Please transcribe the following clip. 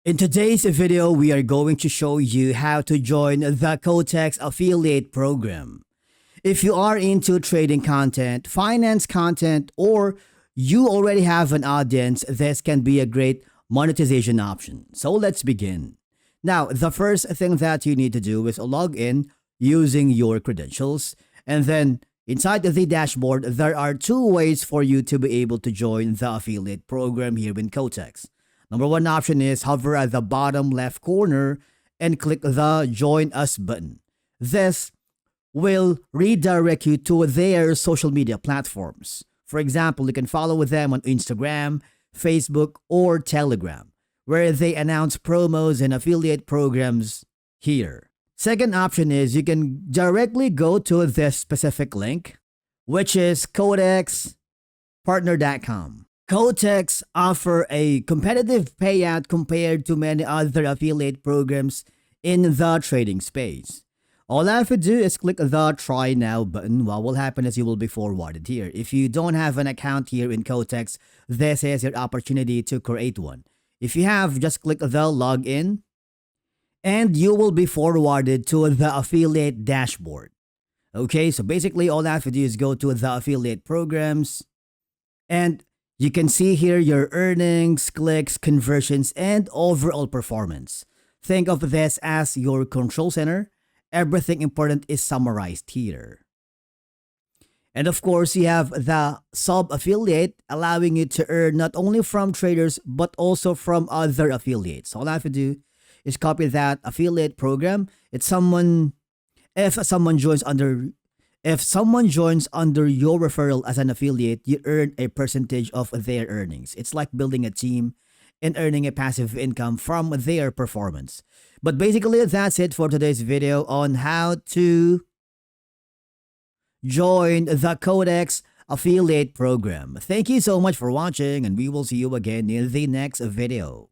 In today's video, we are going to show you how to join the Quotex affiliate program. If you are into trading content, finance content, or you already have an audience, this can be a great monetization option. So let's begin. Now, the first thing that you need to do is log in using your credentials, and then inside the dashboard, there are two ways for you to be able to join the affiliate program here in Quotex. Number one option is hover at the bottom left corner and click the Join Us button. This will redirect you to their social media platforms. For example, you can follow them on Instagram, Facebook, or Telegram, where they announce promos and affiliate programs here. Second option is you can directly go to this specific link, which is quotexpartner.com. Quotex offer a competitive payout compared to many other affiliate programs in the trading space. All I have to do is click the Try Now button. What will happen is you will be forwarded here. If you don't have an account here in Quotex, this is your opportunity to create one. If you have, just click the Login, and you will be forwarded to the affiliate dashboard. Okay, so basically all I have to do is go to the affiliate programs, and you can see here your earnings, clicks, conversions, and overall performance. Think of this as your control center. Everything important is summarized here. And of course, you have the sub-affiliate allowing you to earn not only from traders but also from other affiliates. All I have to do is copy that affiliate program. If someone joins under your referral as an affiliate, you earn a percentage of their earnings. It's like building a team and earning a passive income from their performance. But basically, that's it for today's video on how to join the Quotex affiliate program. Thank you so much for watching, and we will see you again in the next video.